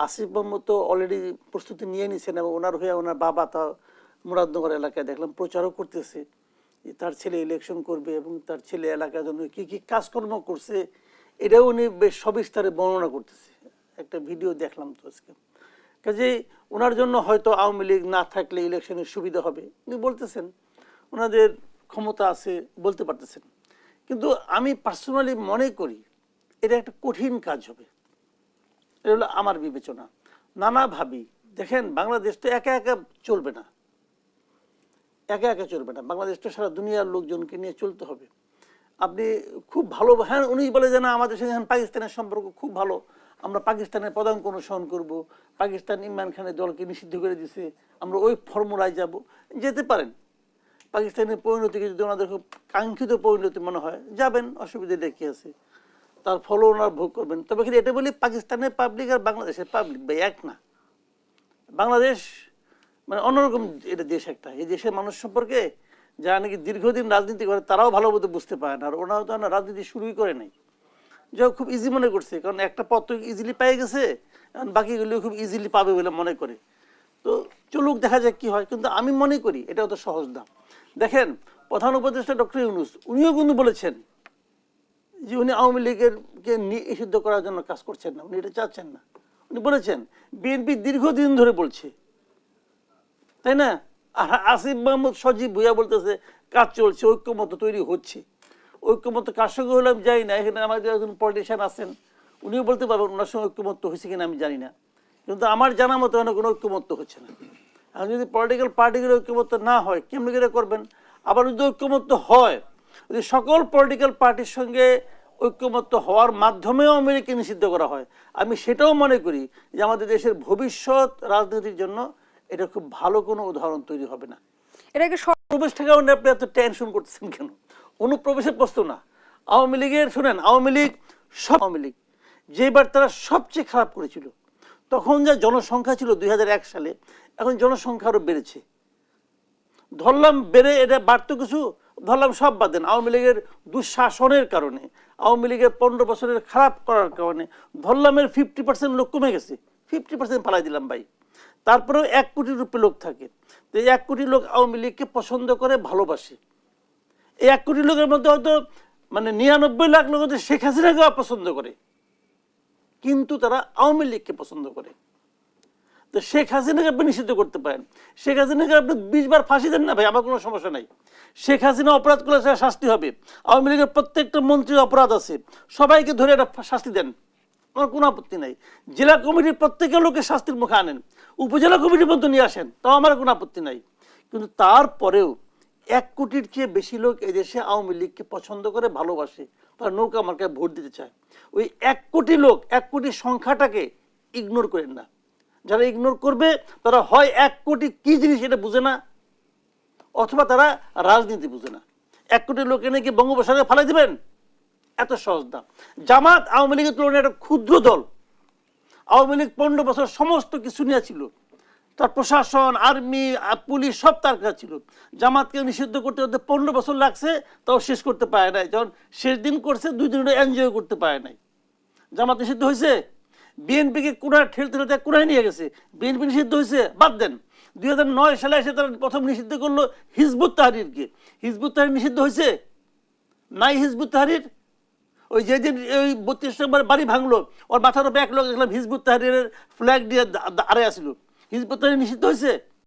আসিফ মোহাম্মদ তো অলরেডি প্রস্তুতি নিয়ে নিছেন এবং ওনার হয়ে ওনার বাবা তা মুরাদনগর এলাকায় দেখলাম প্রচারও করতেছে তার ছেলে ইলেকশন করবে এবং তার ছেলে এলাকার জন্য কি কি কাজকর্ম করছে এটাও উনি বেশ সবিস্তারে বর্ণনা করতেছে। একটা ভিডিও দেখলাম তো আজকে। কাজেই ওনার জন্য হয়তো আওয়ামী লীগ না থাকলে ইলেকশনের সুবিধা হবে উনি বলতেছেন, ওনাদের ক্ষমতা আছে বলতে পারতেছেন। কিন্তু আমি পার্সোনালি মনে করি এটা একটা কঠিন কাজ হবে। এটা হলো আমার বিবেচনা। নানা ভাবি দেখেন, বাংলাদেশ তো একা একা চলবে না, একা একা চলবে না। বাংলাদেশটা সারা দুনিয়ার লোকজনকে নিয়ে চলতে হবে। আপনি খুব ভালো, হ্যাঁ উনি বলে যে না আমাদের সঙ্গে পাকিস্তানের সম্পর্ক খুব ভালো, আমরা পাকিস্তানের পদাঙ্ক অনুসরণ করব, পাকিস্তান ইমরান খানের দলকে নিষিদ্ধ করে দিছে, আমরা ওই ফর্মুলায় যাব, যেতে পারেন। পাকিস্তানের পরিণতিকে যদি ওনাদের খুব কাঙ্ক্ষিত পরিণতি মনে হয় যাবেন, অসুবিধা দেখে আছে, তার ফলও ওনারা ভোগ করবেন। তবে কিন্তু এটা বলি পাকিস্তানের পাবলিক আর বাংলাদেশের পাবলিক ভাই এক না। বাংলাদেশ মানে অন্যরকম এটা দেশ একটা। এই দেশের মানুষ সম্পর্কে যারা নাকি দীর্ঘদিন রাজনীতি করে তারাও ভালো মতো বুঝতে পারে না, আর ওনারাও তো রাজনীতি শুরুই করে নাই। যা খুব ইজি মনে করছে, কারণ একটা পথ তো ইজিলি পেয়ে গেছে, এখন বাকিগুলো খুব ইজিলি পাবে বলে মনে করে। তো চলুক, দেখা যাক কি হয়। কিন্তু আমি মনে করি এটাও তো সহজ না। দেখেন প্রধান উপদেষ্টা ডক্টর ইউনূস উনিও কিন্তু বলেছেন যে উনি আওয়ামী লীগেরকে নিষিদ্ধ করার জন্য কাজ করছেন না, উনি এটা চাচ্ছেন না। উনি বলেছেন বিএনপি দীর্ঘদিন ধরে বলছে, তাই না? আর আসিফ মাহমুদ সজীব ভুইয়া বলতেছে কাজ চলছে, ঐক্যমত তৈরি হচ্ছে। ঐক্যমত কার সঙ্গে হলে আমি জানি না, এখানে আমাদের একজন পলিটিশিয়ান আছেন, উনিও বলতে পারবেন ওনার সঙ্গে ঐক্যমত হয়েছে কিনা আমি জানি না, কিন্তু আমার জানা মতো কোনো ঐক্যমত হচ্ছে না। আর যদি পলিটিক্যাল পার্টিগুলো ঐক্যমত না হয় কেমনি করে করবেন? আবার যদি ঐক্যমত হয়, যদি সকল পলিটিক্যাল পার্টির সঙ্গে ঐক্যমত হওয়ার মাধ্যমেও আওয়ামী লীগকে নিষিদ্ধ করা হয়, আমি সেটাও মনে করি যে আমাদের দেশের ভবিষ্যৎ রাজনীতির জন্য এটা খুব ভালো কোনো উদাহরণ তৈরি হবে না। এটাকে প্রবেশ থেকে আপনি এত টেনশন করতেছেন কেন? অনুপ্রবেশের প্রশ্ন না। আওয়ামী লীগের শুনেন, আওয়ামী লীগ আওয়ামী লীগ যেবার তারা সবচেয়ে খারাপ করেছিল তখন যা জনসংখ্যা ছিল 2001 সালে, এখন জনসংখ্যা আরও বেড়েছে। ধরলাম বেড়ে এটা বাড়তো কিছু, ধরলাম সব বাদ দেন, আওয়ামী লীগের দুঃশাসনের কারণে, আওয়ামী লীগের 15 বছরের খারাপ করার কারণে ধরলাম এর 50% লোক কমে গেছে, 50% পালাই দিলাম ভাই। তারপরেও 1 কোটি রূপে লোক থাকে। তো 1 কোটি লোক আওয়ামী লীগকে পছন্দ করে, ভালোবাসে। এই 1 কোটি লোকের মধ্যে হয়তো মানে 99 লাখ লোক হয়তো শেখ হাসিনাকে অপছন্দ করে, কিন্তু তারা আওয়ামী লীগকে পছন্দ করে। তো শেখ হাসিনাকে আপনি নিষিদ্ধ করতে পারেন, শেখ হাসিনাকে আপনি 20 বার ফাঁসি দেন না ভাই, আমার কোনো সমস্যা নাই। শেখ হাসিনা অপরাধ করলে শাস্তি হবে, আওয়ামী লীগের প্রত্যেকটা মন্ত্রীর অপরাধ আছে, সবাইকে ধরে একটা শাস্তি দেন, আমার কোনো আপত্তি নাই। জেলা কমিটির প্রত্যেকের লোকের শাস্তির মুখে আনেন, উপজেলা কমিটির মধ্যে নিয়ে আসেন, তাও আমার কোনো আপত্তি নাই। কিন্তু তারপরেও 1 কোটির চেয়ে বেশি লোক এই দেশে আওয়ামী লীগকে পছন্দ করে, ভালোবাসে, তারা নৌকা মার্কায় ভোট দিতে চায়। ওই 1 কোটি লোক, 1 কোটির সংখ্যাটাকে ইগনোর করেন না। যারা ইগনোর করবে তারা হয় 1 কোটি কি জিনিস এটা বুঝে না, অথবা তারা রাজনীতি বুঝে না। 1 কোটি লোক এনে কি বঙ্গোপসাগরে ফালাই দিবেন? এত সহজ না। জামাত আওয়ামী লীগের তুলনায় একটা ক্ষুদ্র দল। আওয়ামী লীগ 15 বছর সমস্ত কিছু নিয়ে ছিল, তার প্রশাসন, আর্মি, পুলিশ সব তার কাছে ছিল। জামাতকে নিষিদ্ধ করতে করতে 15 বছর লাগছে, তাও শেষ করতে পারে নাই। যখন শেষ দিন করছে 2 দিন এনজয় করতে পারে নাই। জামাত নিষিদ্ধ হয়েছে, বিএনপিকে কোনায় ঠেলতে ঠেলতে কোনায় নিয়ে গেছে, বিএনপি নিষিদ্ধ হয়েছে, বাদ দেন। 2009 সালে এসে তারা প্রথম নিষিদ্ধ করলো হিজবুত তাহরিরকে। হিজবুত তাহরির নিষিদ্ধ হয়েছে? নাই হিজবুত তাহরির। ওই যেদিন ওই 32 নম্বর বাড়ি ভাঙলো, ওর মাথার উপরে 1 লোক দেখলাম হিজবুত তাহরিরের ফ্ল্যাগ দিয়ে আড়ে আসছিল, হিজবুত তাহরির নিষিদ্ধ হয়েছে?